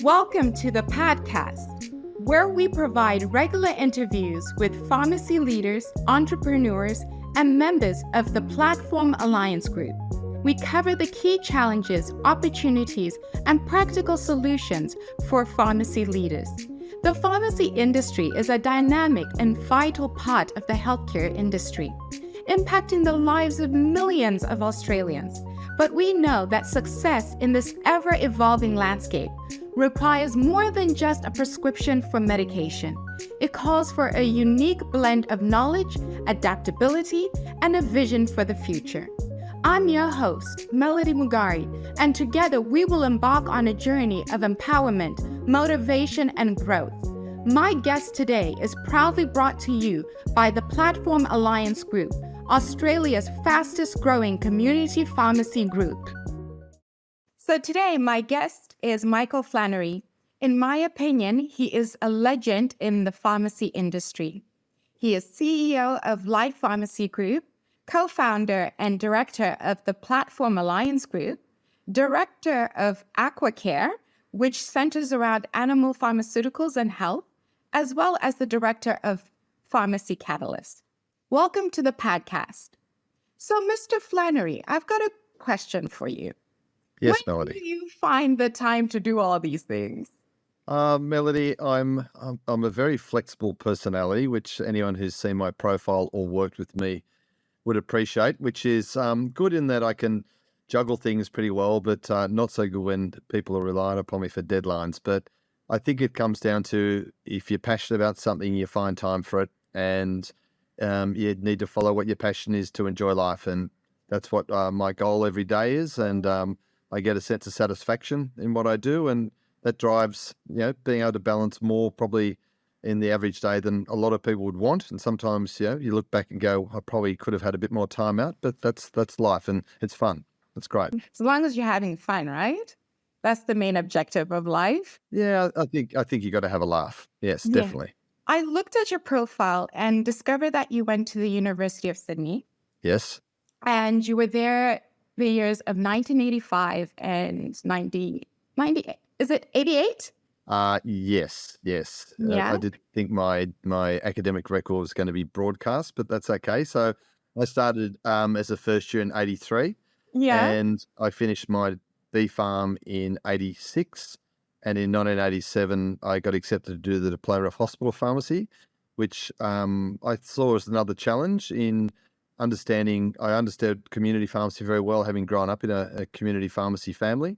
Welcome to the PAGCAST, where we provide regular interviews with pharmacy leaders, entrepreneurs, and members of the Platform Alliance Group. We cover the key challenges, opportunities, and practical solutions for pharmacy leaders. The pharmacy industry is a dynamic and vital part of the healthcare industry, impacting the lives of millions of Australians. But we know that success in this ever-evolving landscape requires more than just a prescription for medication. It calls for a unique blend of knowledge, adaptability, and a vision for the future. I'm your host, Melody Mugari, and together we will embark on a journey of empowerment, motivation, and growth. My guest today is proudly brought to you by the Platform Alliance Group, Australia's fastest growing community pharmacy group. So today, my guest is Michael Flannery. In my opinion, he is a legend in the pharmacy industry. He is CEO of Life Pharmacy Group, co-founder and director of the Platform Alliance Group, director of AquaCare, which centers around animal pharmaceuticals and health, as well as the director of Pharmacy Catalyst. Welcome to the PAGCAST. So, Mr. Flannery, I've got a question for you. Yes, When Melody. do you find the time to do all these things? Melody, I'm a very flexible personality, which anyone who's seen my profile or worked with me would appreciate, which is good in that I can juggle things pretty well, but not so good when people are relying upon me for deadlines. But I think it comes down to if you're passionate about something, you find time for it, and you need to follow what your passion is to enjoy life. And that's what my goal every day is. And I get a sense of satisfaction in what I do, and that drives, being able to balance more probably in the average day than a lot of people would want. And sometimes, you look back and go, I probably could have had a bit more time out, but that's life, and it's fun. It's great. As long as you're having fun, right? That's the main objective of life. Yeah, I think you got to have a laugh. Yes, Yeah. definitely. I looked at your profile and discovered that you went to the University of Sydney, Yes. and you were there the years of 1985 and 90. Is it 88? Yes. Yeah. I did think my academic record was going to be broadcast, but that's okay. So I started as a first year in 83, Yeah. and I finished my B-Pharm in 86. And in 1987, I got accepted to do the Diploma of Hospital Pharmacy, which I saw as another challenge in understanding. I understood community pharmacy very well, having grown up in a community pharmacy family.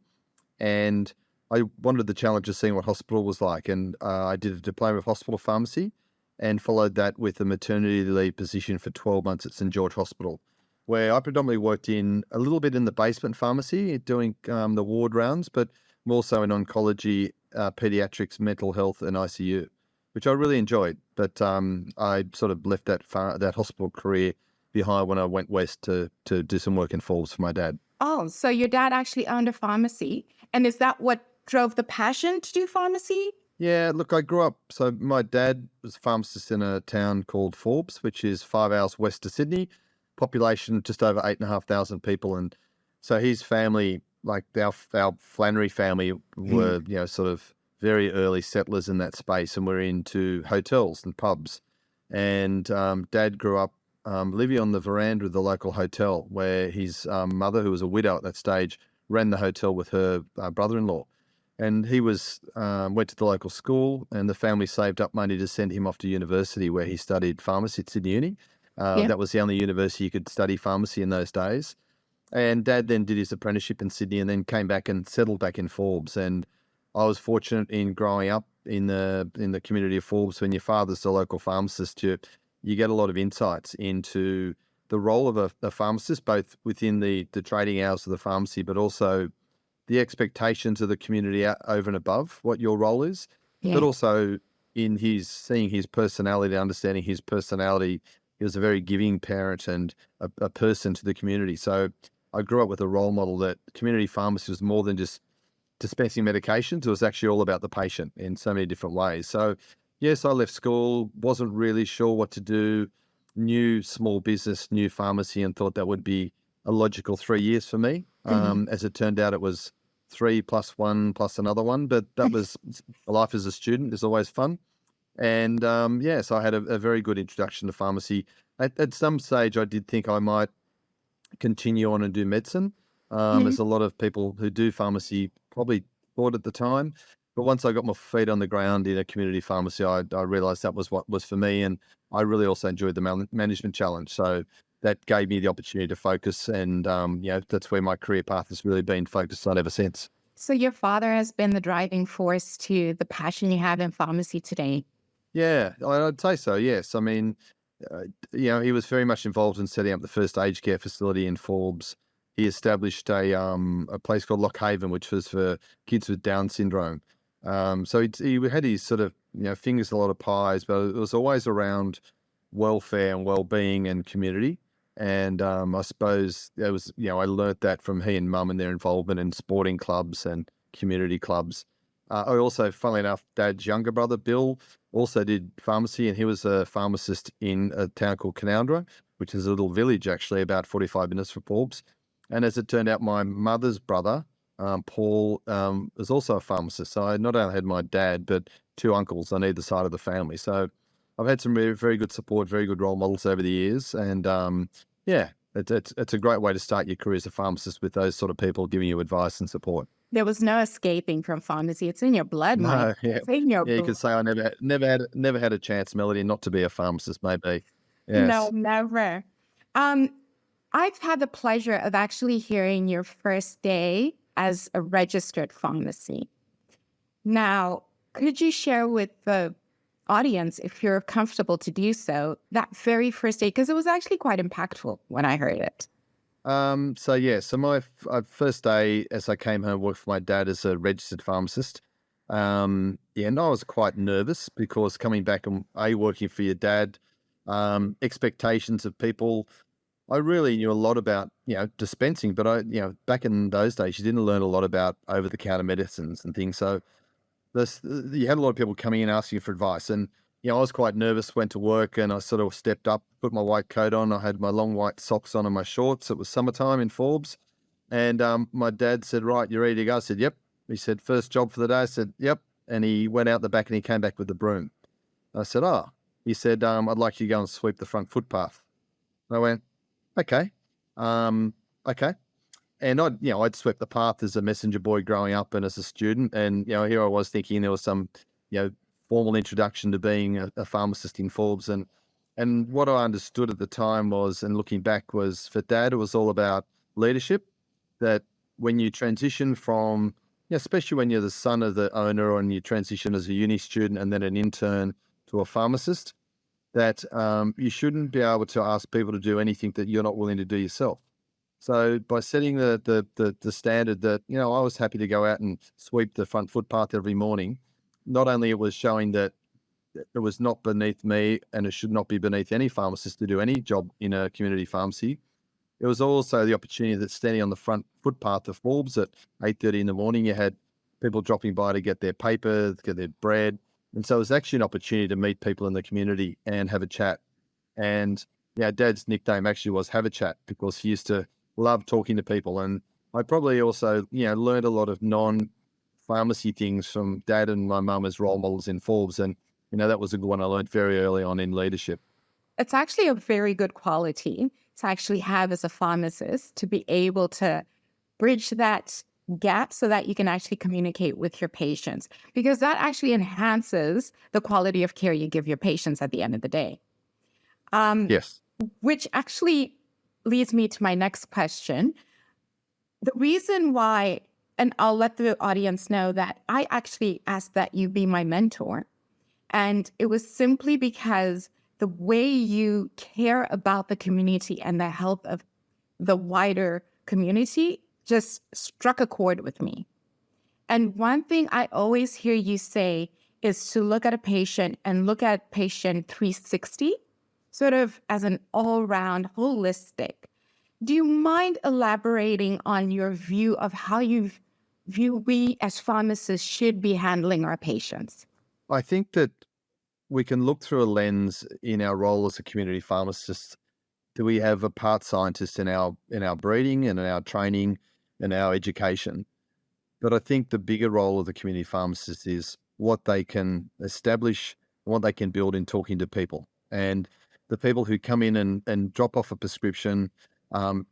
And I wanted the challenge of seeing what hospital was like. And I did a Diploma of Hospital Pharmacy and followed that with a maternity leave position for 12 months at St. George Hospital, where I predominantly worked in a little bit in the basement pharmacy, doing the ward rounds, but more so in oncology, pediatrics, mental health, and ICU, which I really enjoyed. But I sort of left that hospital career behind when I went west to do some work in Forbes for my dad. Oh, so your dad actually owned a pharmacy. And is that what drove the passion to do pharmacy? Yeah, look, I grew up, so my dad was a pharmacist in a town called Forbes, which is 5 hours west of Sydney, population just over 8,500 people. And so his family, like our Flannery family, were, sort of very early settlers in that space, and we're into hotels and pubs. And Dad grew up living on the veranda of the local hotel, where his mother, who was a widow at that stage, ran the hotel with her brother-in-law. And he went to the local school, and the family saved up money to send him off to university, where he studied pharmacy at Sydney Uni. That was the only university you could study pharmacy in those days. And Dad then did his apprenticeship in Sydney and then came back and settled back in Forbes. And I was fortunate in growing up in the community of Forbes. When your father's the local pharmacist, you get a lot of insights into the role of a pharmacist, both within the trading hours of the pharmacy, but also the expectations of the community over and above what your role is, but also in seeing his personality, understanding his personality. He was a very giving parent and a person to the community. So I grew up with a role model that community pharmacy was more than just dispensing medications. It was actually all about the patient in so many different ways. So yes, I left school, wasn't really sure what to do, new small business, new pharmacy, and thought that would be a logical 3 years for me. As it turned out, it was 3 plus 1 plus another one, but that was life as a student is always fun. And so I had a very good introduction to pharmacy. At some stage, I did think I might continue on and do medicine, Mhm. as a lot of people who do pharmacy probably thought at the time. But once I got my feet on the ground in a community pharmacy, I realized that was what was for me. And I really also enjoyed the management challenge. So that gave me the opportunity to focus. And, that's where my career path has really been focused on ever since. So your father has been the driving force to the passion you have in pharmacy today. Yeah, I'd say so. Yes. I mean, uh, he was very much involved in setting up the first aged care facility in Forbes. He established a place called Lockhaven, which was for kids with Down syndrome. So he had his sort of fingers in a lot of pies, but it was always around welfare and well-being and community. And I suppose there was I learnt that from he and mum and their involvement in sporting clubs and community clubs. I also, funnily enough, Dad's younger brother Bill also did pharmacy, and he was a pharmacist in a town called Canowindra, which is a little village actually about 45 minutes from Forbes. And as it turned out, my mother's brother, Paul, was also a pharmacist. So I not only had my dad, but two uncles on either side of the family. So I've had some very, very good support, very good role models over the years. And it's a great way to start your career as a pharmacist with those sort of people giving you advice and support. There was no escaping from pharmacy. It's in your blood, Mike. No, yeah. It's in your Yeah, you blood. could say I never had a chance, Melody, not to be a pharmacist, maybe. No, Yes. never. Um, I've had the pleasure of actually hearing your first day as a registered pharmacy. Now, could you share with the audience, if you're comfortable to do so, that very first day? Because it was actually quite impactful when I heard it. So my first day as I came home, worked for my dad as a registered pharmacist. And I was quite nervous because coming back and working for your dad, expectations of people. I really knew a lot about, dispensing, but back in those days, you didn't learn a lot about over-the-counter medicines and things. So you had a lot of people coming in asking for advice, and I was quite nervous. Went to work, and I sort of stepped up, put my white coat on. I had my long white socks on and my shorts. It was summertime in Forbes, and my dad said, "Right, you ready to go?" I said, "Yep." He said, "First job for the day." I said, "Yep." And he went out the back and he came back with the broom. I said, "Oh." He said, "I'd like you to go and sweep the front footpath." And I went, "Okay, okay." And I'd swept the path as a messenger boy growing up and as a student. And, here I was thinking there was some, formal introduction to being a pharmacist in Forbes. And what I understood at the time was, and looking back, was for Dad, it was all about leadership. That when you transition from, especially when you're the son of the owner and you transition as a uni student and then an intern to a pharmacist, that you shouldn't be able to ask people to do anything that you're not willing to do yourself. So by setting the standard that, I was happy to go out and sweep the front footpath every morning, not only it was showing that it was not beneath me and it should not be beneath any pharmacist to do any job in a community pharmacy. It was also the opportunity that standing on the front footpath of Forbes at 8:30 in the morning, you had people dropping by to get their paper, get their bread. And so it was actually an opportunity to meet people in the community and have a chat. And Dad's nickname actually was Have a Chat because he used to love talking to people. And I probably also, learned a lot of non-pharmacy things from Dad and my mum as role models in Forbes. And, that was a good one I learned very early on in leadership. It's actually a very good quality to actually have as a pharmacist to be able to bridge that gap so that you can actually communicate with your patients, because that actually enhances the quality of care you give your patients at the end of the day. Yes. Which actually leads me to my next question. The reason why, and I'll let the audience know that I actually asked that you be my mentor. And it was simply because the way you care about the community and the health of the wider community just struck a chord with me. And one thing I always hear you say is to look at a patient and look at patient 360, sort of as an all-round holistic. Do you mind elaborating on your view of how you view we as pharmacists should be handling our patients? I think that we can look through a lens in our role as a community pharmacist. Do we have a part scientist in our breeding and in our training and our education? But I think the bigger role of the community pharmacist is what they can establish, what they can build in talking to people. And the people who come in and drop off a prescription,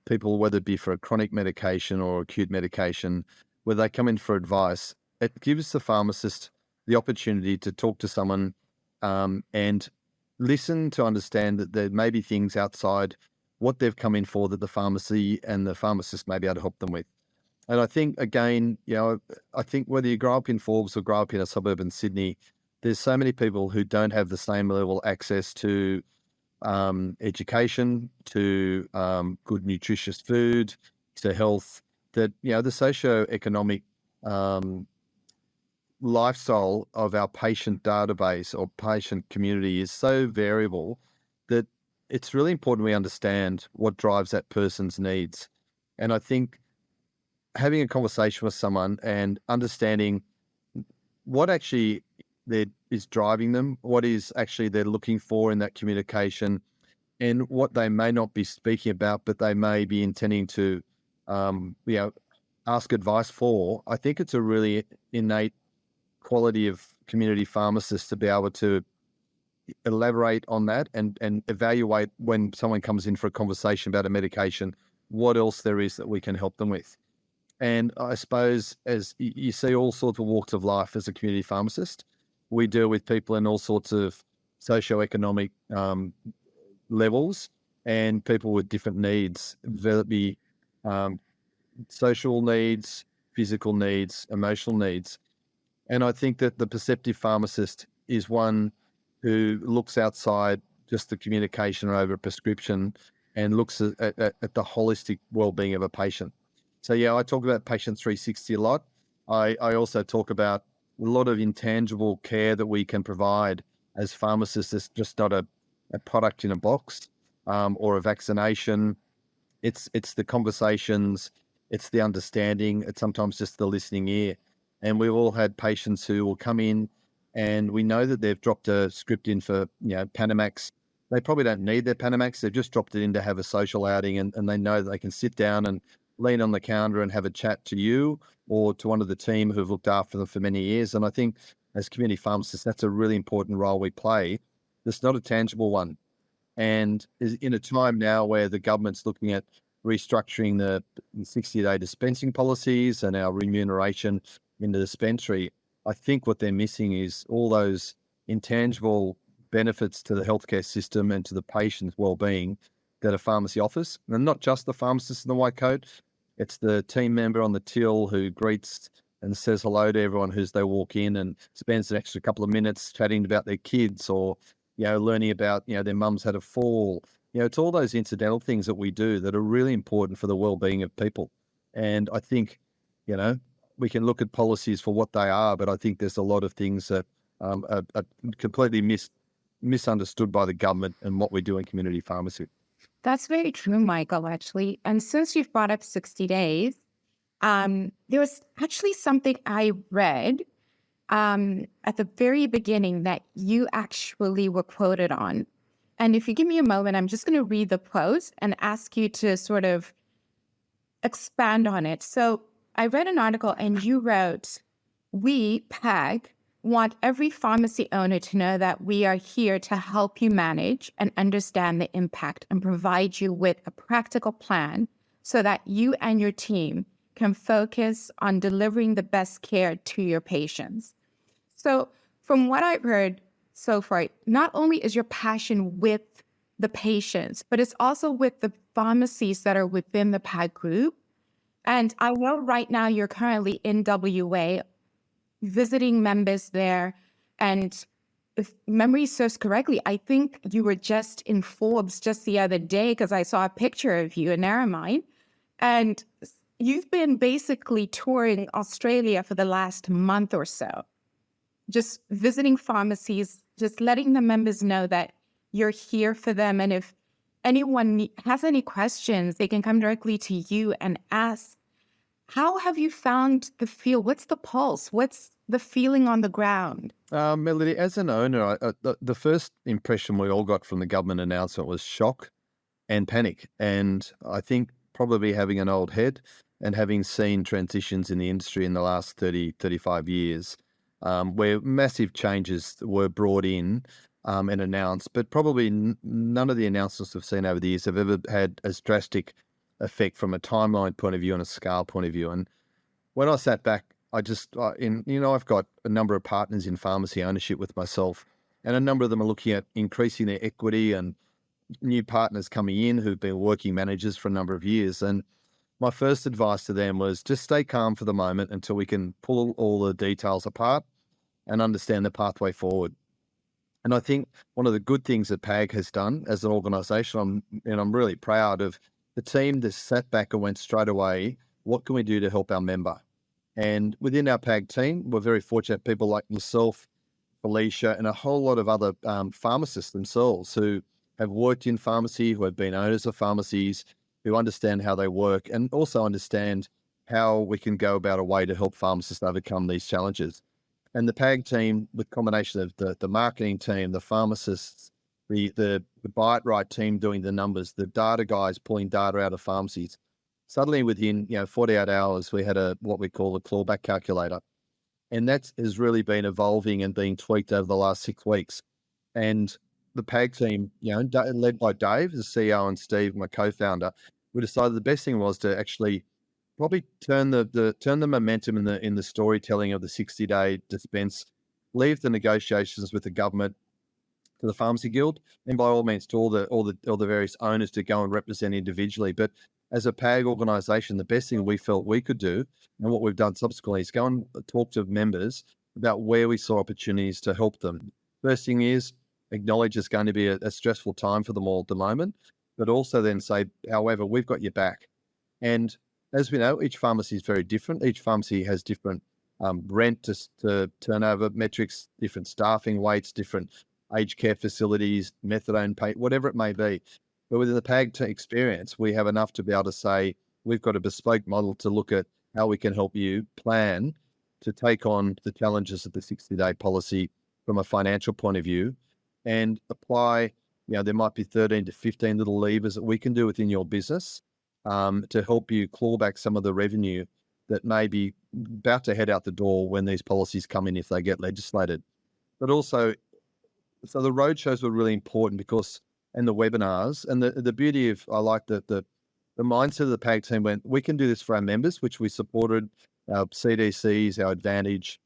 people, whether it be for a chronic medication or acute medication, where they come in for advice, it gives the pharmacist the opportunity to talk to someone and listen to understand that there may be things outside what they've come in for that the pharmacy and the pharmacist may be able to help them with. And I think, again, I think whether you grow up in Forbes or grow up in a suburb in Sydney, there's so many people who don't have the same level access to education, to good nutritious food, to health, that, the socio-economic um, lifestyle of our patient database or patient community is so variable that it's really important we understand what drives that person's needs. And I think having a conversation with someone and understanding what actually is driving them, what is actually they're looking for in that communication, and what they may not be speaking about, but they may be intending to, ask advice for. I think it's a really innate quality of community pharmacists to be able to elaborate on that and evaluate when someone comes in for a conversation about a medication, what else there is that we can help them with. And I suppose as you see all sorts of walks of life as a community pharmacist, we deal with people in all sorts of socioeconomic levels and people with different needs, whether it be um, social needs, physical needs, emotional needs. And I think that the perceptive pharmacist is one who looks outside just the communication over a prescription and looks at the holistic well-being of a patient. So I talk about patient 360 a lot. I also talk about a lot of intangible care that we can provide as pharmacists. It's just not a product in a box or a vaccination. It's the conversations, it's the understanding, it's sometimes just the listening ear. And we've all had patients who will come in and we know that they've dropped a script in for, Panamax. They probably don't need their Panamax. They've just dropped it in to have a social outing and they know that they can sit down and lean on the counter and have a chat to you or to one of the team who've looked after them for many years. And I think as community pharmacists, that's a really important role we play. It's not a tangible one. And is in a time now where the government's looking at restructuring the 60-day dispensing policies and our remuneration in the dispensary, I think what they're missing is all those intangible benefits to the healthcare system and to the patient's well-being that a pharmacy offers. And not just the pharmacist in the white coat, it's the team member on the till who greets and says hello to everyone as they walk in and spends an extra couple of minutes chatting about their kids or learning about, their mum's had a fall. It's all those incidental things that we do that are really important for the well-being of people. And I think, we can look at policies for what they are, but I think there's a lot of things that are completely misunderstood by the government and what we do in community pharmacy. That's very true, Michael, actually. And since you've brought up 60 days, there was actually something I read at the very beginning that you actually were quoted on. And if you give me a moment, I'm just going to read the quote and ask you to sort of expand on it. So I read an article and you wrote, "We, PAG, want every pharmacy owner to know that we are here to help you manage and understand the impact and provide you with a practical plan so that you and your team can focus on delivering the best care to your patients." So from what I've heard so far, not only is your passion with the patients, but it's also with the pharmacies that are within the PAG group. And I know right now you're currently in WA visiting members there. And if memory serves correctly, I think you were just in Forbes just the other day because I saw a picture of you in Narromine. And you've been basically touring Australia for the last month or so, just visiting pharmacies, just letting the members know that you're here for them. And if anyone has any questions, they can come directly to you and ask. How have you found the feel? What's the pulse? What's the feeling on the ground? Melody, as an owner, the first impression we all got from the government announcement was shock and panic. And I think probably having an old head, and having seen transitions in the industry in the last 30, 35 years, where massive changes were brought in and announced, but probably none of the announcements we've seen over the years have ever had as drastic effect from a timeline point of view and a scale point of view. And when I sat back, I've got a number of partners in pharmacy ownership with myself, and a number of them are looking at increasing their equity and new partners coming in who've been working managers for a number of years. And my first advice to them was just stay calm for the moment until we can pull all the details apart and understand the pathway forward. And I think one of the good things that PAG has done as an organisation, I'm really proud of the team that sat back and went straight away, what can we do to help our member? And within our PAG team, we're very fortunate people like yourself, Felicia, and a whole lot of other pharmacists themselves who have worked in pharmacy, who have been owners of pharmacies, who understand how they work and also understand how we can go about a way to help pharmacists overcome these challenges. And the PAG team, with combination of the marketing team, the pharmacists, the Buy It Right team doing the numbers, the data guys pulling data out of pharmacies, suddenly within 48 hours, we had what we call a clawback calculator. And that has really been evolving and being tweaked over the last 6 weeks. And the PAG team, led by Dave, the CEO, and Steve, my co-founder, we decided the best thing was to actually probably turn the momentum in the storytelling of the 60-day dispense, leave the negotiations with the government to the Pharmacy Guild, and by all means to all the various owners to go and represent individually. But as a PAG organisation, the best thing we felt we could do, and what we've done subsequently, is go and talk to members about where we saw opportunities to help them. First thing is acknowledge it's going to be a stressful time for them all at the moment, but also then say, however, we've got your back. And as we know, each pharmacy is very different. Each pharmacy has different rent to turnover metrics, different staffing weights, different aged care facilities, methadone pay, whatever it may be. But within the PAG experience, we have enough to be able to say, we've got a bespoke model to look at how we can help you plan to take on the challenges of the 60-day policy from a financial point of view and apply, there might be 13 to 15 little levers that we can do within your business to help you claw back some of the revenue that may be about to head out the door when these policies come in if they get legislated. But also, so the roadshows were really important and the webinars, and the beauty of, I like the mindset of the PAG team went, we can do this for our members, which we supported, our CDCs, our Advantage,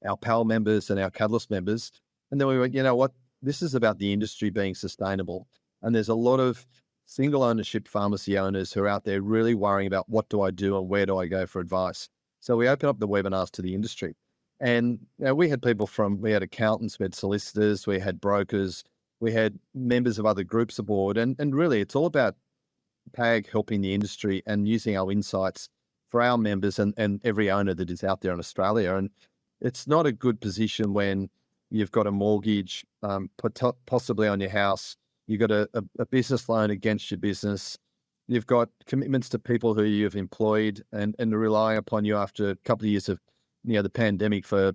our PAL members and our Catalyst members. And then we went, you know what, this is about the industry being sustainable. And there's a lot of single ownership pharmacy owners who are out there really worrying about what do I do and where do I go for advice. So we opened up the webinars to the industry. And we had people we had accountants, we had solicitors, we had brokers, we had members of other groups aboard. And really, it's all about PAG helping the industry and using our insights for our members and every owner that is out there in Australia. And it's not a good position when you've got a mortgage, possibly on your house, you've got a business loan against your business, you've got commitments to people who you've employed and rely upon you after a couple of years of the pandemic for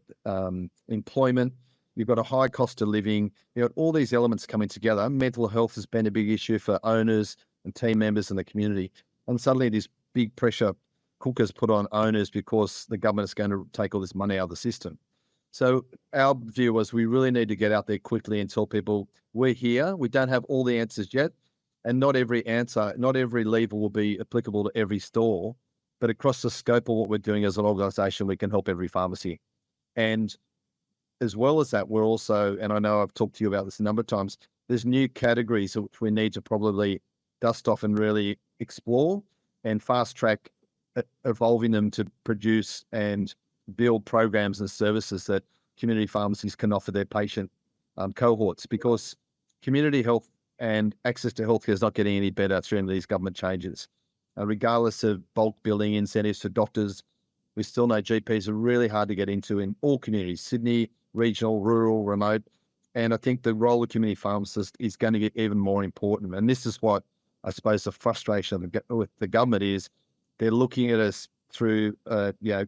employment. You've got a high cost of living. You've got all these elements coming together. Mental health has been a big issue for owners and team members in the community. And suddenly this big pressure cookers put on owners because the government is going to take all this money out of the system. So our view was we really need to get out there quickly and tell people we're here. We don't have all the answers yet. And not every lever will be applicable to every store. But across the scope of what we're doing as an organisation, we can help every pharmacy. And as well as that, we're also, and I know I've talked to you about this a number of times, there's new categories which we need to probably dust off and really explore and fast track evolving them to produce and build programs and services that community pharmacies can offer their patient cohorts, because community health and access to healthcare is not getting any better through these government changes. Regardless of bulk billing incentives for doctors, we still know GPs are really hard to get into in all communities, Sydney, regional, rural, remote. And I think the role of community pharmacist is going to get even more important. And this is what I suppose the frustration with the government is. They're looking at us through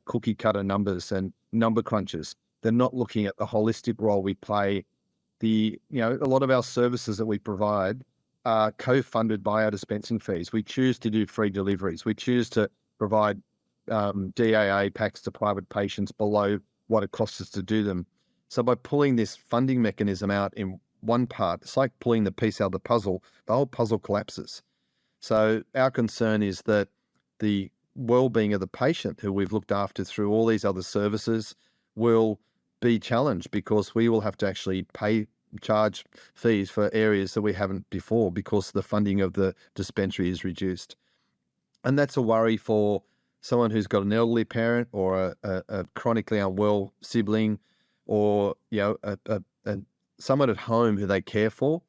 cookie cutter numbers and number crunches. They're not looking at the holistic role we play. A lot of our services that we provide are co-funded by our dispensing fees. We choose to do free deliveries. We choose to provide DAA packs to private patients below what it costs us to do them. So by pulling this funding mechanism out in one part, it's like pulling the piece out of the whole puzzle collapses. So our concern is that the well-being of the patient, who we've looked after through all these other services, will be challenged because we will have to actually charge fees for areas that we haven't before because the funding of the dispensary is reduced. And that's a worry for someone who's got an elderly parent or a chronically unwell sibling, or someone at home who they care for,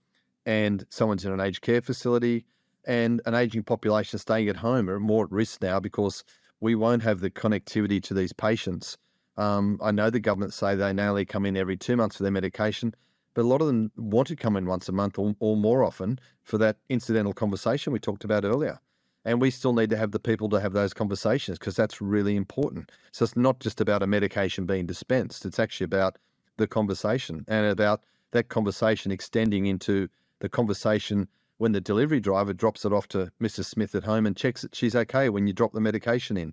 and someone's in an aged care facility, and an aging population staying at home are more at risk now because we won't have the connectivity to these patients. I know the government say they only come in every 2 months for their medication, but a lot of them want to come in once a month or more often for that incidental conversation we talked about earlier. And we still need to have the people to have those conversations because that's really important. So it's not just about a medication being dispensed. It's actually about the conversation, and about that conversation extending into the conversation when the delivery driver drops it off to Mrs. Smith at home and checks that she's okay when you drop the medication in,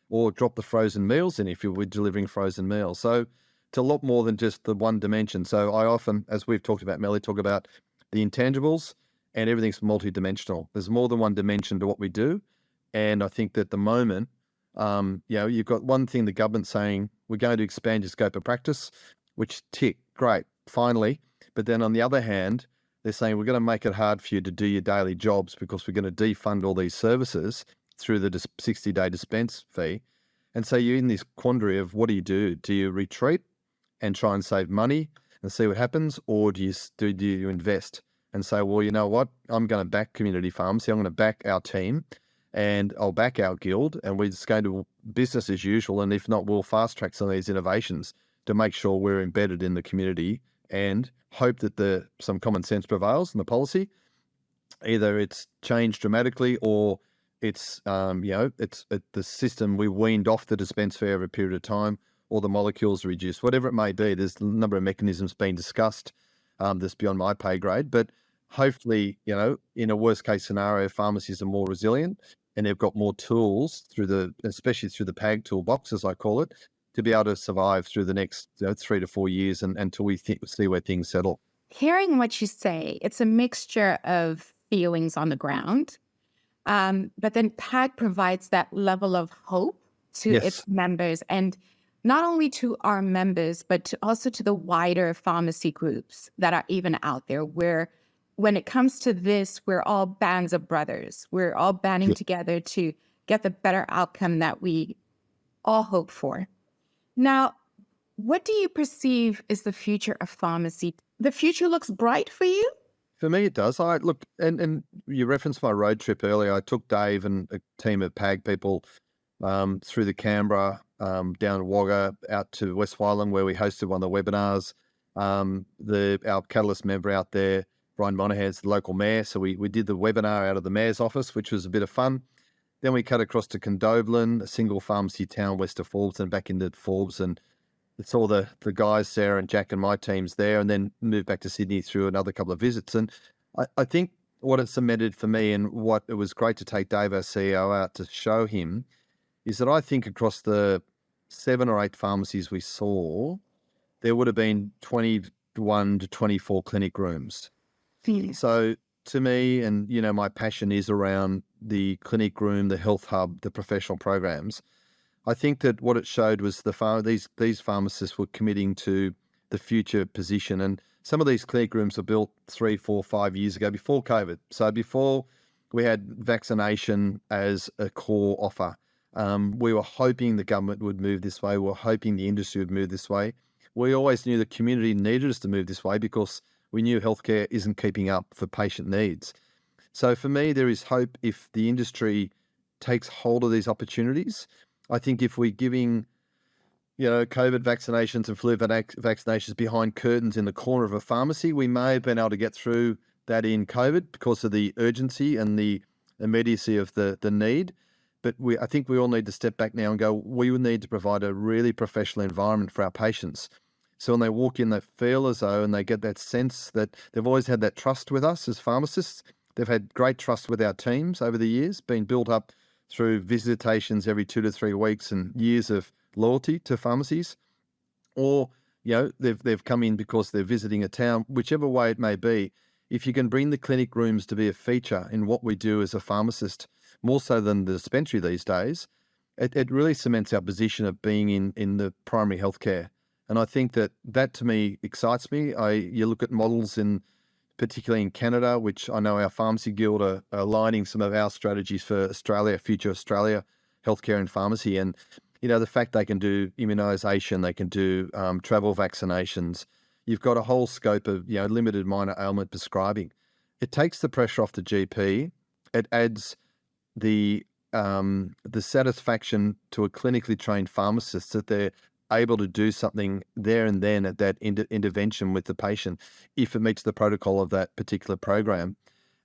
or drop the frozen meals in if you're delivering frozen meals. So it's a lot more than just the one dimension. So I often, as we've talked about, Melly, talk about the intangibles, and everything's multidimensional. There's more than one dimension to what we do. And I think that at the moment, you've got one thing, the government saying, we're going to expand your scope of practice, which tick, great, finally. But then on the other hand, they're saying we're going to make it hard for you to do your daily jobs because we're going to defund all these services through the 60-day dispense fee. And so you're in this quandary of what do? Do you retreat and try and save money and see what happens? Or do you invest and say, well, you know what, I'm going to back community pharmacy, I'm going to back our team, and I'll back our guild, and we're just going to business as usual, and if not, we'll fast track some of these innovations to make sure we're embedded in the community and hope that some common sense prevails in the policy. Either it's changed dramatically, or it's the system we weaned off the dispense fee over a period of time, or the molecules are reduced. Whatever it may be, there's a number of mechanisms being discussed that's beyond my pay grade. But hopefully, in a worst case scenario, pharmacies are more resilient and they've got more tools especially through the PAG toolbox, as I call it, to be able to survive through the next 3 to 4 years until we see where things settle. Hearing what you say, it's a mixture of feelings on the ground, but then PAG provides that level of hope to its members, and not only to our members, but also to the wider pharmacy groups that are even out there, where when it comes to this, we're all bands of brothers. We're all banding together to get the better outcome that we all hope for. Now, what do you perceive is the future of pharmacy? The future looks bright for you? For me, it does. Look, and you referenced my road trip earlier. I took Dave and a team of PAG people through the Canberra, down Wagga, out to West Wyland, where we hosted one of the webinars. Our Catalyst member out there, Brian Monaghan's the local mayor, so we did the webinar out of the mayor's office, which was a bit of fun. Then we cut across to Condobolin, a single pharmacy town west of Forbes, and back into Forbes, and it's all the guys, Sarah and Jack and my teams there, and then moved back to Sydney through another couple of visits. And I think what it cemented for me, and what it was great to take Dave, our CEO, out to show him, is that I think across the 7 or 8 pharmacies we saw, there would have been 21 to 24 clinic rooms. So to me, and my passion is around the clinic room, the health hub, the professional programs. I think that what it showed was these pharmacists were committing to the future position. And some of these clinic rooms were built 3, 4, 5 years ago, before COVID. So before we had vaccination as a core offer. We were hoping the government would move this way. We were hoping the industry would move this way. We always knew the community needed us to move this way because we knew healthcare isn't keeping up for patient needs. So for me, there is hope if the industry takes hold of these opportunities. I think if we're giving, COVID vaccinations and flu vaccinations behind curtains in the corner of a pharmacy, we may have been able to get through that in COVID because of the urgency and the immediacy of the need. But I think we all need to step back now and go, we would need to provide a really professional environment for our patients. So when they walk in, they feel as though, and they get that sense that they've always had that trust with us as pharmacists. They've had great trust with our teams over the years, been built up through visitations every 2 to 3 weeks and years of loyalty to pharmacies, or they've come in because they're visiting a town. Whichever way it may be, if you can bring the clinic rooms to be a feature in what we do as a pharmacist, more so than the dispensary these days, it really cements our position of being in the primary healthcare. And I think that to me excites me. You look at models particularly in Canada, which I know our Pharmacy Guild are aligning some of our strategies for Australia, future Australia, healthcare and pharmacy. And, the fact they can do immunisation, they can do travel vaccinations. You've got a whole scope of, limited minor ailment prescribing. It takes the pressure off the GP. It adds the satisfaction to a clinically trained pharmacist that they're able to do something there and then at that intervention with the patient if it meets the protocol of that particular program.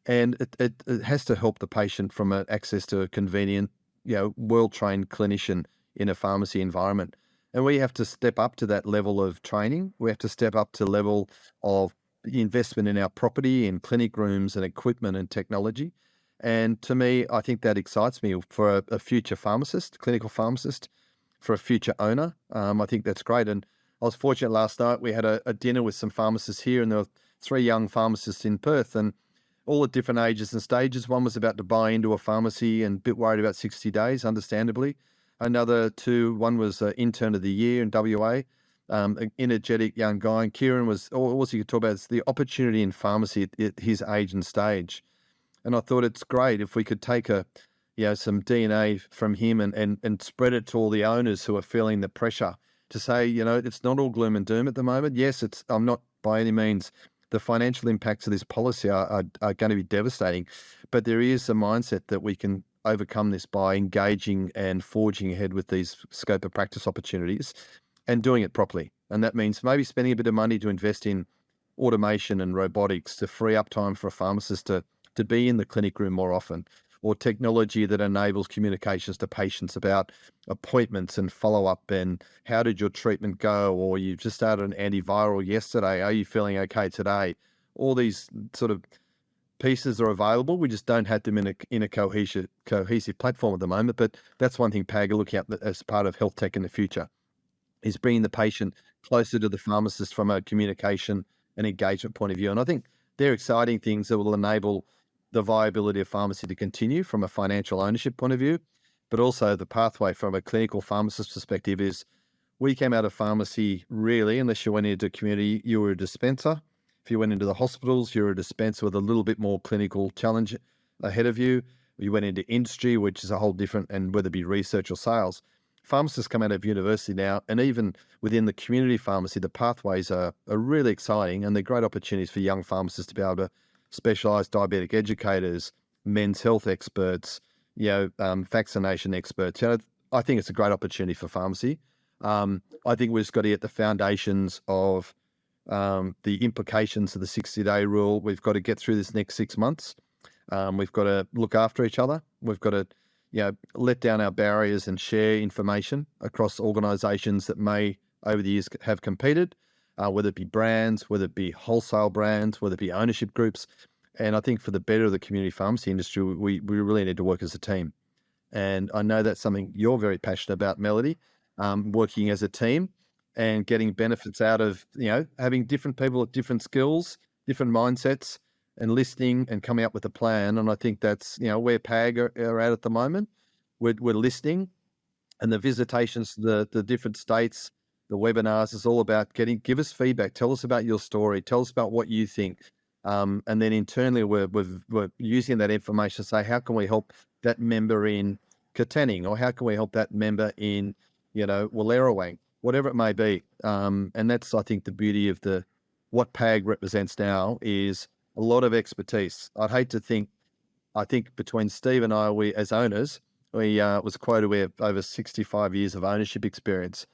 And it has to help the patient from access to a convenient, well-trained clinician in a pharmacy environment. And we have to step up to that level of training. We have to step up to level of investment in our property, in clinic rooms and equipment and technology. And to me, I think that excites me for a future pharmacist, clinical pharmacist, for a future owner. I think that's great. And I was fortunate last night, we had a dinner with some pharmacists here, and there were 3 young pharmacists in Perth, and all at different ages and stages. One was about to buy into a pharmacy and a bit worried about 60 days, understandably. Another 2, one was intern of the year in WA, an energetic young guy. And Kieran all he could talk about is the opportunity in pharmacy at his age and stage. And I thought it's great if we could take some DNA from him and spread it to all the owners who are feeling the pressure to say, it's not all gloom and doom at the moment. Yes, I'm not by any means, the financial impacts of this policy are going to be devastating, but there is a mindset that we can overcome this by engaging and forging ahead with these scope of practice opportunities and doing it properly. And that means maybe spending a bit of money to invest in automation and robotics to free up time for a pharmacist to be in the clinic room more often, or technology that enables communications to patients about appointments and follow-up and how did your treatment go, or you just started an antiviral yesterday, are you feeling okay today? All these sort of pieces are available. We just don't have them in a cohesive platform at the moment. But that's one thing PAG are looking at as part of health tech in the future, is bringing the patient closer to the pharmacist from a communication and engagement point of view. And I think they're exciting things that will enable the viability of pharmacy to continue from a financial ownership point of view, but also the pathway from a clinical pharmacist perspective is we came out of pharmacy really, unless you went into community, you were a dispenser. If you went into the hospitals, you're a dispenser with a little bit more clinical challenge ahead of you. You went into industry, which is a whole different, and whether it be research or sales. Pharmacists come out of university now, and even within the community pharmacy, the pathways are really exciting, and they're great opportunities for young pharmacists to be able to specialised diabetic educators, men's health experts, vaccination experts. I think it's a great opportunity for pharmacy. I think we've just got to get the foundations of the implications of the 60-day rule. We've got to get through this next 6 months. We've got to look after each other. We've got to, let down our barriers and share information across organisations that may, over the years, have competed. Whether it be brands, whether it be wholesale brands, whether it be ownership groups. And I think for the better of the community pharmacy industry, we really need to work as a team. And I know that's something you're very passionate about, Melody, working as a team and getting benefits out of, having different people with different skills, different mindsets, and listening and coming up with a plan. And I think that's, where PAG are at the moment. We're listening, and the visitations to the different states, the webinars is all about give us feedback. Tell us about your story. Tell us about what you think. And then internally, we're using that information to say, how can we help that member in Katanning, or how can we help that member in, Wallerawang, whatever it may be. And that's, I think, the beauty of what PAG represents now is a lot of expertise. I think between Steve and I, we as owners, we was quoted we have over 65 years of ownership experience.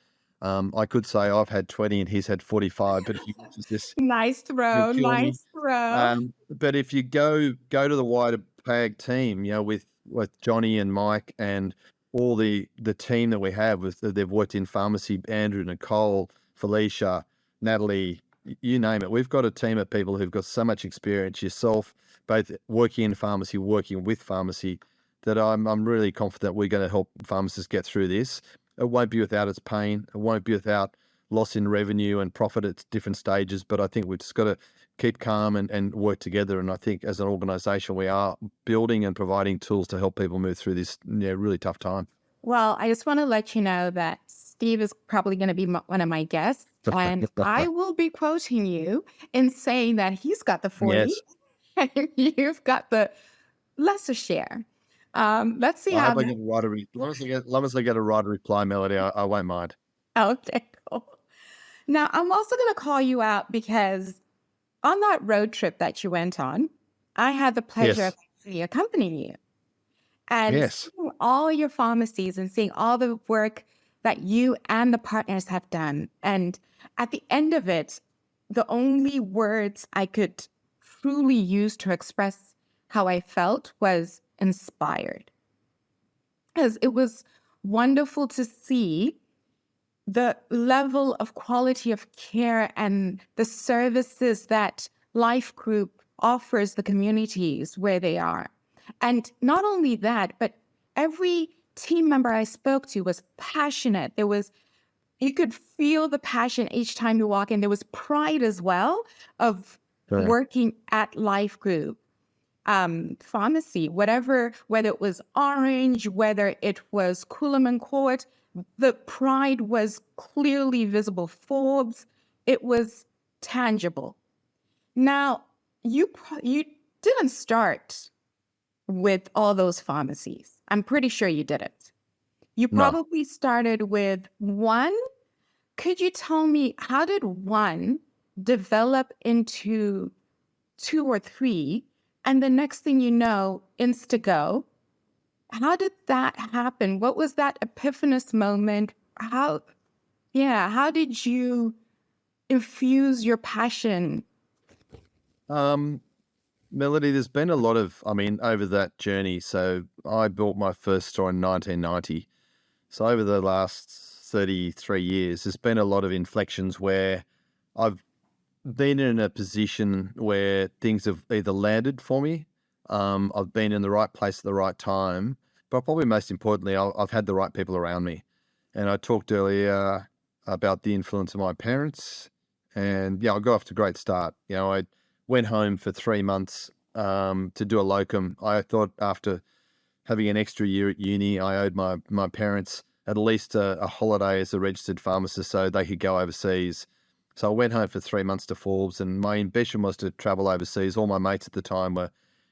I could say I've had 20 and he's had 45, but if you watch this, Nice he'll throw, kill me. nice throw. But if you go to the wider PAG team, with Johnny and Mike and all the team that we have, they've worked in pharmacy, Andrew, Nicole, Felicia, Natalie, you name it. We've got a team of people who've got so much experience, yourself, both working in pharmacy, working with pharmacy, that I'm really confident we're going to help pharmacists get through this. It won't be without its pain. It won't be without loss in revenue and profit at different stages. But I think we've just got to keep calm and work together. And I think as an organisation, we are building and providing tools to help people move through this really tough time. Well, I just want to let you know that Steve is probably going to be one of my guests, and I will be quoting you in saying that he's got the 40 Yes. and you've got the lesser share. Let's see I how hope I get a right as long as I get a right reply, Melody, I won't mind. okay, cool. Now, I'm also going to call you out because on that road trip that you went on, I had the pleasure of Yes. actually accompanying you and Yes. seeing all your pharmacies and seeing all the work that you and the partners have done. And at the end of it, the only words I could truly use to express how I felt was inspired. Because it was wonderful to see the level of quality of care and the services that Life Group offers the communities where they are. And not only that, but every team member I spoke to was passionate. You could feel the passion each time you walk in. There was pride as well of Yeah. working at Life Group pharmacy, whether it was Orange, whether it was Coolum Court, the pride was clearly visible. Forbes, it was tangible. Now, you didn't start with all those pharmacies. I'm pretty sure you didn't. You No. probably started with one. Could you tell me, how did one develop into two or three? And the next thing you know, Instago. How did that happen? What was that epiphanous moment? How did you infuse your passion? Melody, there's been a lot of, over that journey. So I built my first store in 1990. So over the last 33 years, there's been a lot of inflections where I've been in a position where things have either landed for me, I've been in the right place at the right time, but probably most importantly, I've had the right people around me. And I talked earlier about the influence of my parents, and I got off to a great start. I went home for 3 months to do a locum. I thought after having an extra year at uni, I owed my parents at least a holiday as a registered pharmacist so they could go overseas. So I went home for 3 months to Forbes, and my ambition was to travel overseas. All my mates at the time were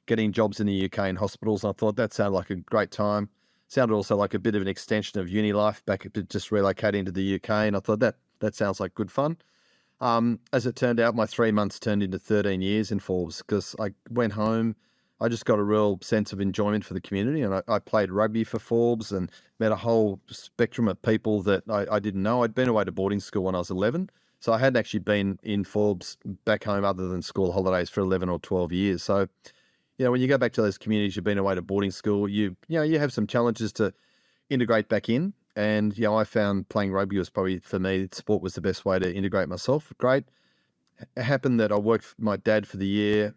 getting jobs in the UK in hospitals, and I thought that sounded like a great time. Sounded also like a bit of an extension of uni life, back to just relocating to the UK, and I thought that sounds like good fun. As it turned out, my 3 months turned into 13 years in Forbes because I went home. I just got a real sense of enjoyment for the community, and I played rugby for Forbes and met a whole spectrum of people that I didn't know. I'd been away to boarding school when I was 11, so I hadn't actually been in Forbes back home other than school holidays for 11 or 12 years. So, when you go back to those communities, you've been away to boarding school, you have some challenges to integrate back in. And, I found playing rugby was probably, for me, sport was the best way to integrate myself. Great. It happened that I worked for my dad for the year.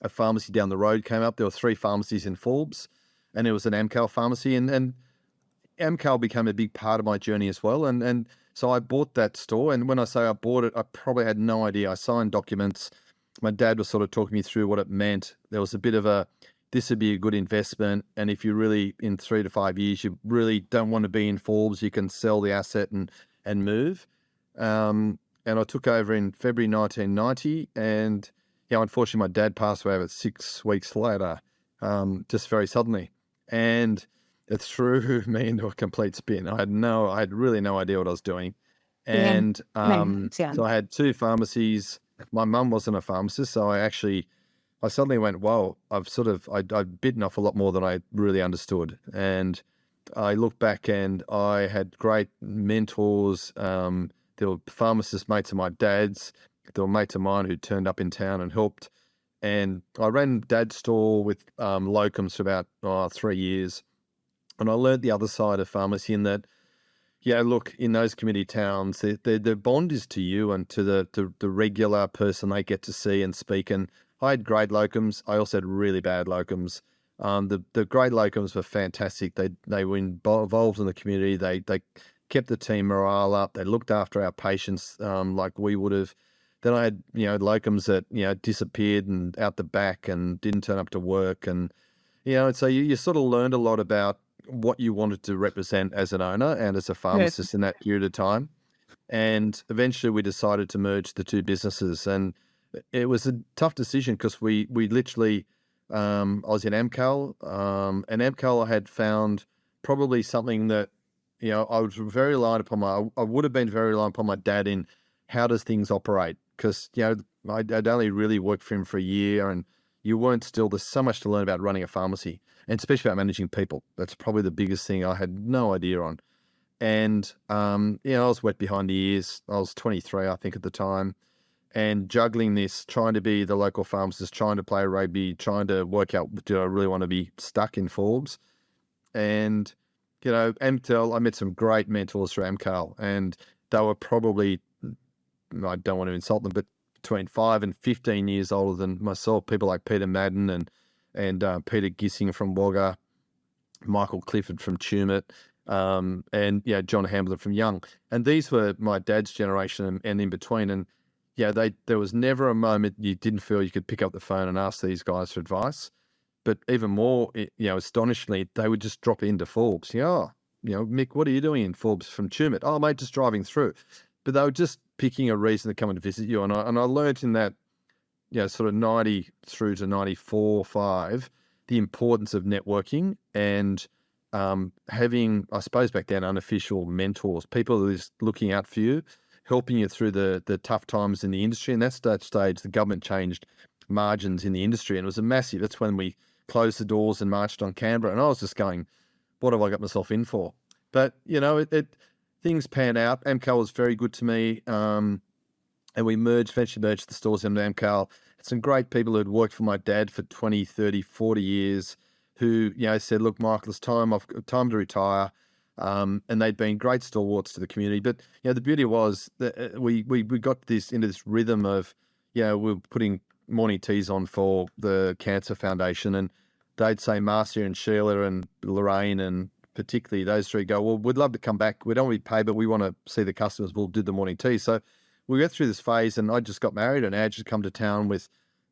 A pharmacy down the road came up. There were 3 pharmacies in Forbes, and it was an Amcal pharmacy. And Amcal became a big part of my journey as well. And so I bought that store. And when I say I bought it, I probably had no idea. I signed documents. My dad was sort of talking me through what it meant. There was a bit of this would be a good investment. And if you really, in 3 to 5 years, you really don't want to be in Forbes, you can sell the asset and move. And I took over in February 1990. And unfortunately, my dad passed away about 6 weeks later, just very suddenly. And it threw me into a complete spin. I had really no idea what I was doing. Yeah. And so I had 2 pharmacies. My mum wasn't a pharmacist, so I suddenly went, whoa, I'd bitten off a lot more than I really understood. And I look back and I had great mentors. There were pharmacist mates of my dad's. There were mates of mine who turned up in town and helped. And I ran Dad's store with locums for about 3 years. And I learned the other side of pharmacy in that, look, in those community towns, the bond is to you and to the regular person they get to see and speak. And I had great locums. I also had really bad locums. The great locums were fantastic. They were involved in the community. They kept the team morale up. They looked after our patients like we would have. Then I had locums that disappeared and out the back and didn't turn up to work, and so you sort of learned a lot about what you wanted to represent as an owner and as a Good. pharmacist in that period of time. And eventually we decided to merge the two businesses. And it was a tough decision because we literally, I was in AMCAL, and AMCAL I had found probably something that, I was very reliant upon I would have been very reliant upon my dad in how does things operate? Because, I'd only really worked for him for a year, and you weren't still, there's so much to learn about running a pharmacy and especially about managing people. That's probably the biggest thing I had no idea on. And, I was wet behind the ears. I was 23, I think, at the time, and juggling this, trying to be the local pharmacist, trying to play rugby, trying to work out, do I really want to be stuck in Forbes? And, AMCAL, I met some great mentors through AMCAL, and they were probably, I don't want to insult them, but between 5 and 15 years older than myself, people like Peter Madden and Peter Gissing from Wagga, Michael Clifford from Tumut, and John Hamilton from Young. And these were my dad's generation and in between. And there was never a moment you didn't feel you could pick up the phone and ask these guys for advice. But even more, astonishingly, they would just drop into Forbes. Mick, what are you doing in Forbes from Tumut? Oh, mate, just driving through. But they were just picking a reason to come and visit you. And I learned in that, sort of 90 through to 94, 5, the importance of networking and having, I suppose back then, unofficial mentors, people who are just looking out for you, helping you through the tough times in the industry. And that's that stage, the government changed margins in the industry, and it was a massive, that's when we closed the doors and marched on Canberra. And I was just going, what have I got myself in for? But, things pan out. AMCAL was very good to me. And we eventually merged the stores into AMCAL. Had some great people who'd worked for my dad for 20, 30, 40 years who, said, look, Michael, it's time. I've got time to retire. And they'd been great stalwarts to the community. But, the beauty was that we got into this rhythm of, we were putting morning teas on for the Cancer Foundation, and they'd say Marcia and Sheila and Lorraine and particularly those three go, well, we'd love to come back. We don't want to be paid, but we want to see the customers. We'll do the morning tea. So we went through this phase, and I just got married, and Ad had come to town with,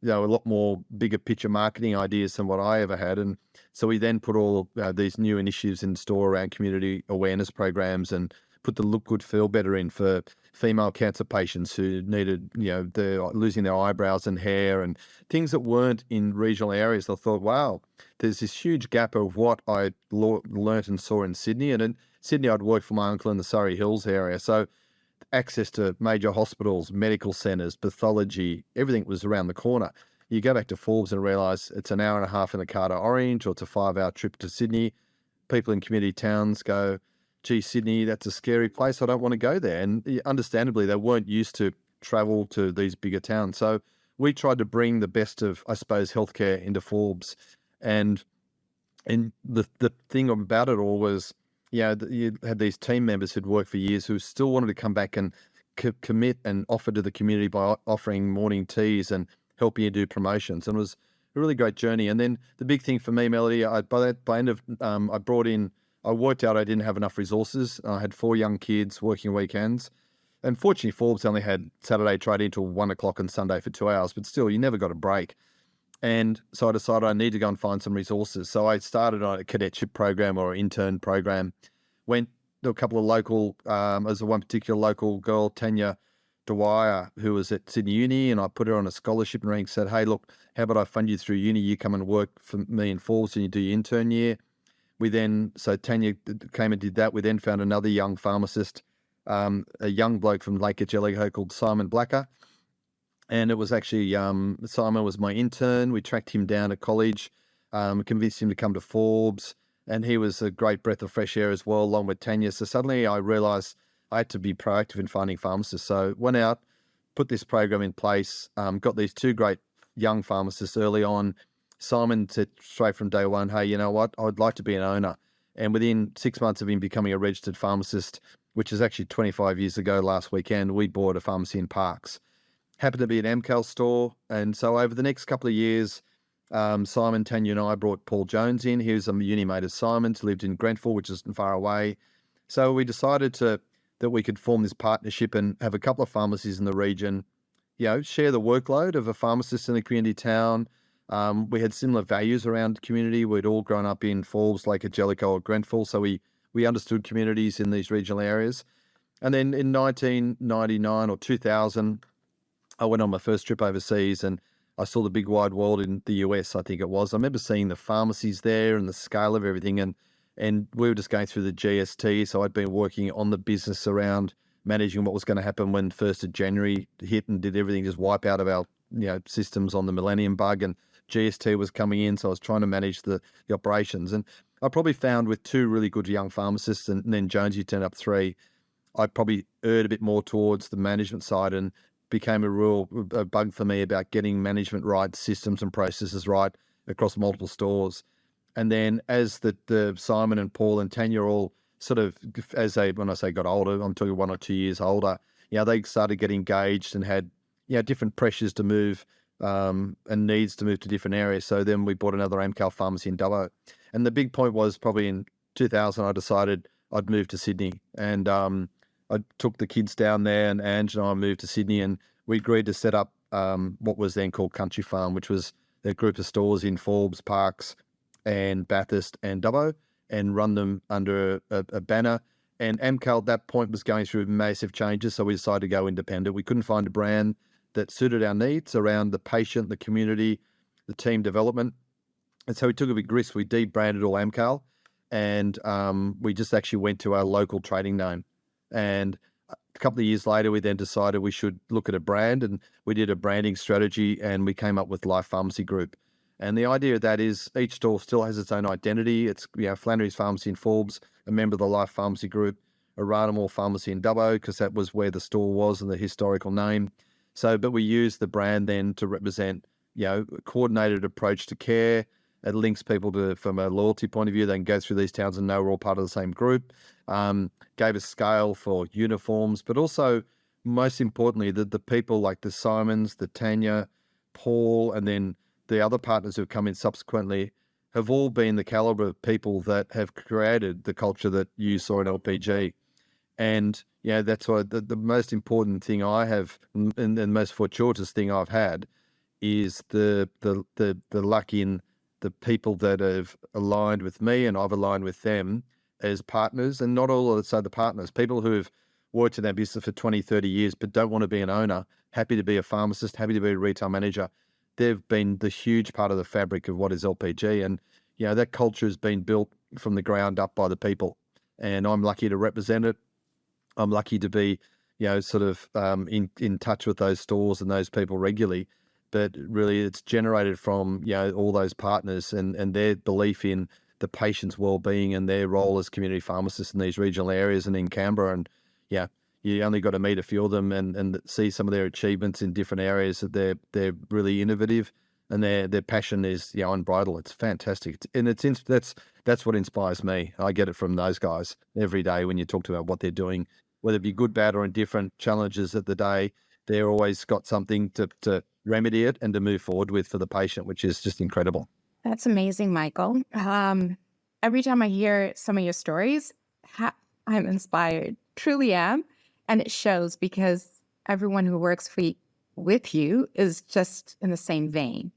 a lot more bigger picture marketing ideas than what I ever had. And so we then put all these new initiatives in store around community awareness programs and put the Look Good, Feel Better in for female cancer patients who needed, they're losing their eyebrows and hair and things that weren't in regional areas. I thought, wow, there's this huge gap of what I learnt and saw in Sydney. And in Sydney, I'd worked for my uncle in the Surrey Hills area. So access to major hospitals, medical centres, pathology, everything was around the corner. You go back to Forbes and realise it's an hour and a half in the car to Orange, or it's a 5-hour trip to Sydney. People in community towns go, gee, Sydney, that's a scary place. I don't want to go there. And understandably, they weren't used to travel to these bigger towns. So we tried to bring the best of, I suppose, healthcare into Forbes. And the thing about it all was, you had these team members who'd worked for years who still wanted to come back and commit and offer to the community by offering morning teas and helping you do promotions. And it was a really great journey. And then the big thing for me, Melody, by end of, I worked out I didn't have enough resources. I had 4 young kids working weekends. And fortunately, Forbes only had Saturday trading until 1 o'clock on Sunday for 2 hours, but still, you never got a break. And so I decided I need to go and find some resources. So I started on a cadetship program or intern program, went to a couple of local, as one particular local girl, Tanya Dwyer, who was at Sydney Uni, and I put her on a scholarship and said, hey, look, how about I fund you through uni? You come and work for me in Forbes and you do your intern year. So Tanya came and did that. We then found another young pharmacist, a young bloke from Lake Angelico called Simon Blacker. And it was actually, Simon was my intern. We tracked him down at college, convinced him to come to Forbes, and he was a great breath of fresh air as well, along with Tanya. So suddenly I realised I had to be proactive in finding pharmacists. So went out, put this program in place, got these 2 great young pharmacists early on. Simon said straight from day one, hey, you know what, I'd like to be an owner. And within 6 months of him becoming a registered pharmacist, which is actually 25 years ago last weekend, we bought a pharmacy in Parks. Happened to be an AMCAL store. And so over the next couple of years, Simon, Tanya and I brought Paul Jones in. He was a uni mate of Simon's, lived in Grenfell, which isn't far away. So we decided that we could form this partnership and have a couple of pharmacies in the region, share the workload of a pharmacist in a community town. We had similar values around community. We'd all grown up in Forbes, Lake Jellicoe or Grenfell, so we understood communities in these regional areas. And then in 1999 or 2000, I went on my first trip overseas and I saw the big wide world in the US, I think it was. I remember seeing the pharmacies there and the scale of everything. And we were just going through the GST. So I'd been working on the business around managing what was going to happen when 1st of January hit and did everything just wipe out of our systems on the Millennium Bug, and GST was coming in. So I was trying to manage the operations. And I probably found with two really good young pharmacists and then Jonesy turned up three, I probably erred a bit more towards the management side and became a bug for me about getting management right, systems and processes right across multiple stores. And then as the Simon and Paul and Tanya all sort of, when I say got older, I'm talking 1 or 2 years older, they started getting engaged and had, different pressures to move and needs to move to different areas. So then we bought another Amcal pharmacy in Dubbo. And the big point was probably in 2000, I decided I'd move to Sydney. And I took the kids down there, and Ange and I moved to Sydney, and we agreed to set up what was then called Country Farm, which was a group of stores in Forbes, Parks, and Bathurst and Dubbo, and run them under a banner. And Amcal at that point was going through massive changes, so we decided to go independent. We couldn't find a brand that suited our needs around the patient, the community, the team development. And so we took a big risk. We debranded all Amcal, and we just actually went to our local trading name. And a couple of years later, we then decided we should look at a brand, and we did a branding strategy, and we came up with Life Pharmacy Group. And the idea of that is each store still has its own identity. It's Flannery's Pharmacy in Forbes, a member of the Life Pharmacy Group, a Ranamore Pharmacy in Dubbo, because that was where the store was and the historical name. So, but we used the brand then to represent, a coordinated approach to care. It links people to, from a loyalty point of view, they can go through these towns and know we're all part of the same group. Gave us scale for uniforms, but also, most importantly, the people like the Simons, the Tanya, Paul, and then the other partners who've come in subsequently have all been the caliber of people that have created the culture that you saw in LPG. And, that's why the most important thing I have, and the most fortuitous thing I've had, is the luck in the people that have aligned with me and I've aligned with them as partners, and not all of the partners, people who have worked in our business for 20, 30 years, but don't want to be an owner, happy to be a pharmacist, happy to be a retail manager. They've been the huge part of the fabric of what is LPG. And, that culture has been built from the ground up by the people. And I'm lucky to represent it. I'm lucky to be, sort of in touch with those stores and those people regularly. But really it's generated from, all those partners and their belief in the patient's well-being and their role as community pharmacists in these regional areas and in Canberra. And you only got to meet a few of them and see some of their achievements in different areas that they're really innovative, and their passion is unbridled. It's fantastic, and that's what inspires me. I get it from those guys every day when you talk about what they're doing, whether it be good, bad, or indifferent challenges of the day. They're always got something to remedy it and to move forward with for the patient, which is just incredible. That's amazing, Michael. Every time I hear some of your stories, I'm inspired. Truly am. And it shows because everyone who works with you is just in the same vein.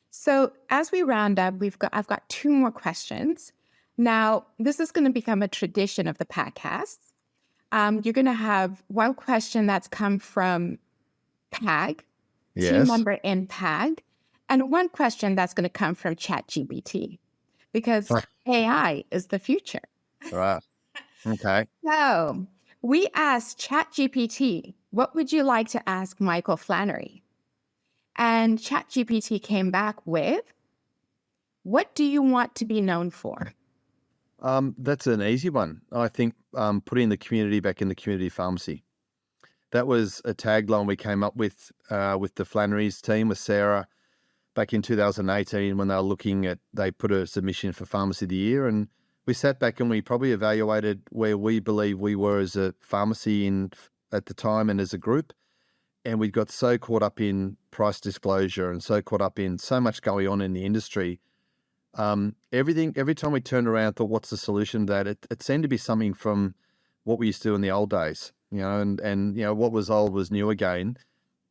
So as we round up, I've got 2 more questions. Now, this is going to become a tradition of the PAGCAST. You're going to have one question that's come from PAG, team member in PAG, and one question that's going to come from ChatGPT, because AI is the future. Right. Okay. So we asked ChatGPT, what would you like to ask Michael Flannery? And ChatGPT came back with, what do you want to be known for? That's an easy one. I think putting the community back in the community pharmacy. That was a tagline we came up with the Flannery's team, with Sarah, back in 2018 when they put a submission for Pharmacy of the Year. And we sat back and we probably evaluated where we believe we were as a pharmacy at the time and as a group. and we got so caught up in price disclosure and so caught up in so much going on in the industry. Every time we turned around, thought, what's the solution to that? It seemed to be something from what we used to do in the old days, and what was old was new again.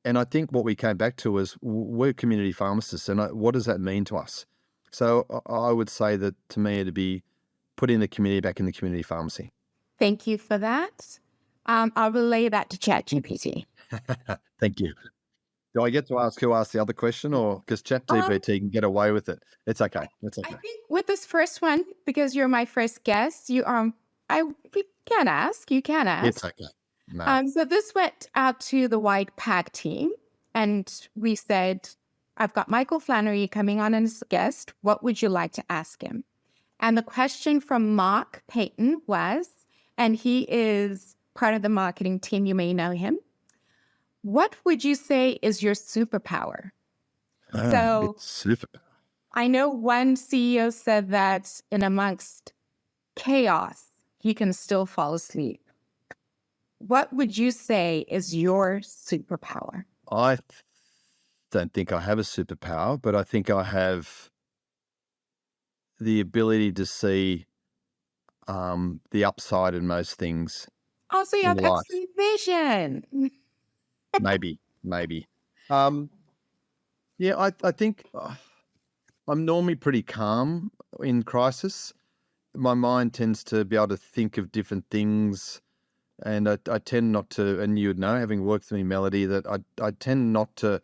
And I think what we came back to was we're community pharmacists, and what does that mean to us? So I would say that to me, it'd be putting the community back in the community pharmacy. Thank you for that. I'll relay that to ChatGPT. Thank you. Do I get to ask who asked the other question, or because ChatGPT can get away with it? It's okay. It's okay. I think with this first one, because you're my first guest, you can ask. You can ask. It's okay. No. So this went out to the wide PAG team, and we said, I've got Michael Flannery coming on as a guest. What would you like to ask him? And the question from Mark Payton was, and he is part of the marketing team, you may know him. What would you say is your superpower? Superpower. I know one CEO said that in amongst chaos, he can still fall asleep. What would you say is your superpower? I don't think I have a superpower, but I think I have the ability to see the upside in most things. Oh, so you have in life. excellent vision. Maybe. Yeah, I think I'm normally pretty calm in crisis. My mind tends to be able to think of different things, and I tend not to, and you would know, having worked with me, Melody, that I tend not to,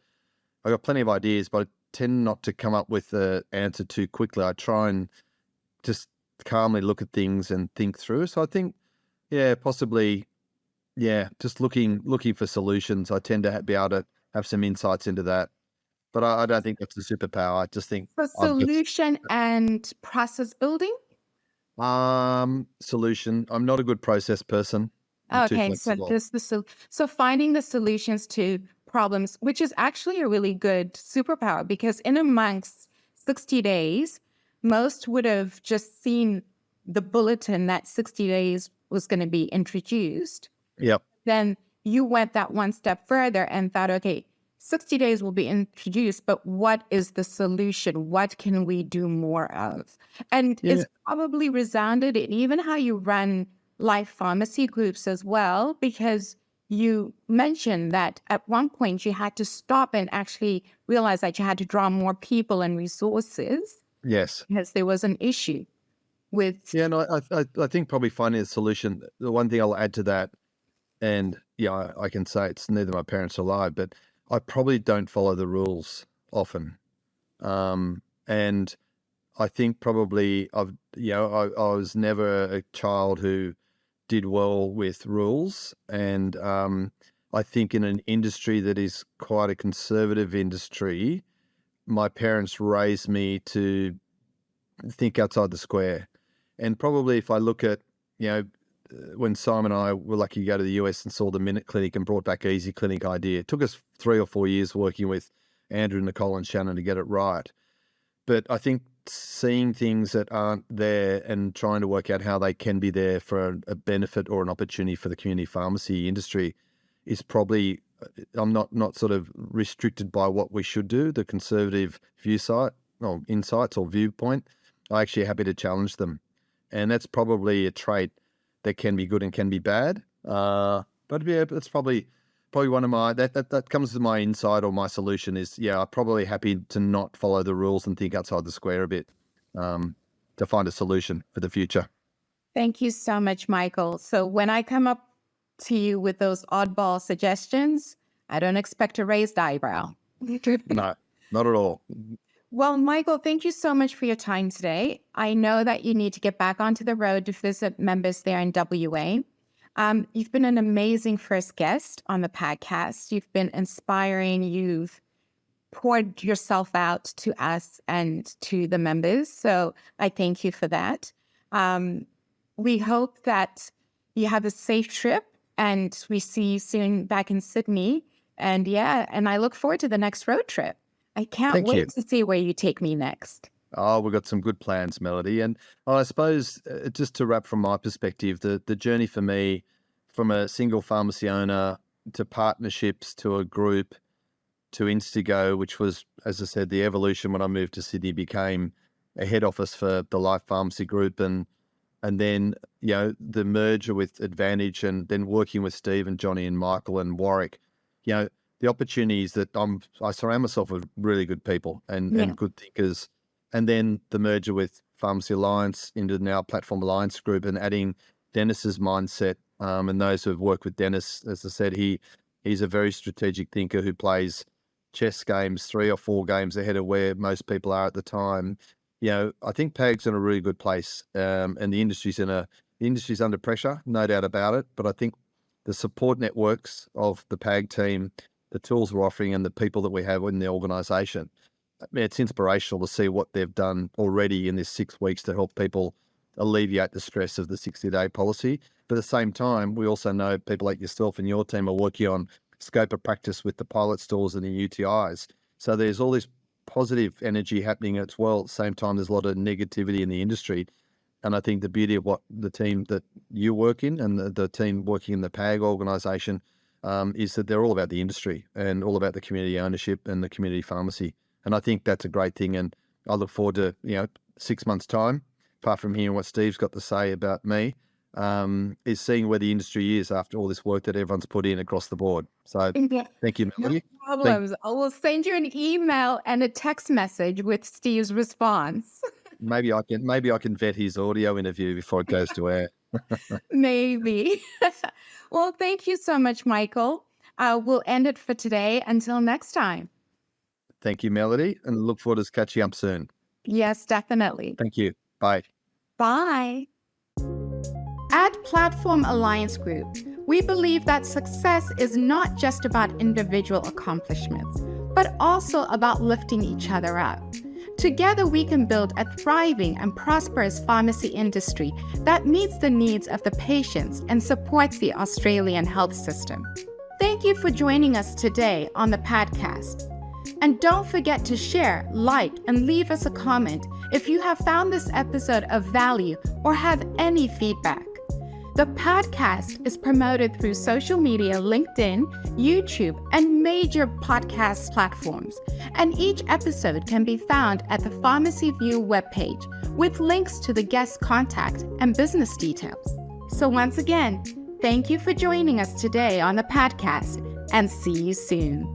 I got plenty of ideas, but I tend not to come up with the answer too quickly. I try and just calmly look at things and think through. So I think, possibly, just looking for solutions. I tend to be able to have some insights into that. But I don't think that's a superpower. I just think For solution and process building? Solution. I'm not a good process person. I'm too Okay, so flexible. so finding the solutions to problems, which is actually a really good superpower, because in amongst 60 days, most would have just seen the bulletin that 60 days was going to be introduced. Yep. Then you went that one step further and thought, okay, 60 days will be introduced, but what is the solution? What can we do more of? And it's probably resounded in even how you run life pharmacy groups as well, because you mentioned that at one point you had to stop and actually realize that you had to draw more people and resources. Yes. Because there was an issue with... Yeah, no, I think probably finding a solution. The one thing I'll add to that, and I can say it's neither my parents are alive, but I probably don't follow the rules often. And I think probably I was never a child who did well with rules. And I think in an industry that is quite a conservative industry, my parents raised me to think outside the square. And probably if I look at, when Simon and I were lucky to go to the US and saw the Minute Clinic and brought back Easy Clinic idea, it took us 3 or 4 years working with Andrew, Nicole and Shannon to get it right. But I think seeing things that aren't there and trying to work out how they can be there for a benefit or an opportunity for the community pharmacy industry is probably, I'm not sort of restricted by what we should do, the conservative insights or viewpoint. I'm actually happy to challenge them. And that's probably a trait that can be good and can be bad. But that's probably one of my, that comes to my insight or my solution is, I'm probably happy to not follow the rules and think outside the square a bit, to find a solution for the future. Thank you so much, Michael. So when I come up to you with those oddball suggestions, I don't expect a raised eyebrow. No, not at all. Well, Michael, thank you so much for your time today. I know that you need to get back onto the road to visit members there in WA. You've been an amazing first guest on the PAGCAST. You've been inspiring. You've poured yourself out to us and to the members. So I thank you for that. We hope that you have a safe trip and we see you soon back in Sydney. And I look forward to the next road trip. I can't wait to see where you take me next. Oh, we've got some good plans, Melody. And I suppose just to wrap from my perspective, the journey for me from a single pharmacy owner to partnerships, to a group, to Instigo, which was, as I said, the evolution when I moved to Sydney became a head office for the Life Pharmacy Group, and then the merger with Advantage, and then working with Steve and Johnny and Michael and Warwick. The opportunities that I surround myself with really good people and good thinkers, and then the merger with Pharmacy Alliance into now Platform Alliance Group, and adding Dennis's mindset, and those who have worked with Dennis, as I said, he's a very strategic thinker who plays chess games 3 or 4 games ahead of where most people are at the time. I think PAG's in a really good place, and the industry's under pressure, no doubt about it. But I think the support networks of the PAG team, the tools we're offering, and the people that we have in the organisation, it's inspirational to see what they've done already in this 6 weeks to help people alleviate the stress of the 60-day policy. But at the same time, we also know people like yourself and your team are working on scope of practice with the pilot stores and the UTIs. So there's all this positive energy happening as well. At the same time, there's a lot of negativity in the industry. And I think the beauty of what the team that you work in and the team working in the PAG organisation is that they're all about the industry and all about the community ownership and the community pharmacy. And I think that's a great thing. And I look forward to 6 months' time, apart from hearing what Steve's got to say about me, is seeing where the industry is after all this work that everyone's put in across the board. So thank you, Melody. No problems. I will send you an email and a text message with Steve's response. Maybe I can vet his audio interview before it goes to air. Maybe. Well, thank you so much, Michael. We'll end it for today. Until next time. Thank you, Melody, and look forward to catching up soon. Yes, definitely. Thank you. Bye. Bye. At Platform Alliance Group, we believe that success is not just about individual accomplishments, but also about lifting each other up. Together, we can build a thriving and prosperous pharmacy industry that meets the needs of the patients and supports the Australian health system. Thank you for joining us today on the PAGCAST. And don't forget to share, like, and leave us a comment if you have found this episode of value or have any feedback. The podcast is promoted through social media, LinkedIn, YouTube, and major podcast platforms. And each episode can be found at the Pharmacy View webpage with links to the guest contact and business details. So once again, thank you for joining us today on the podcast, and see you soon.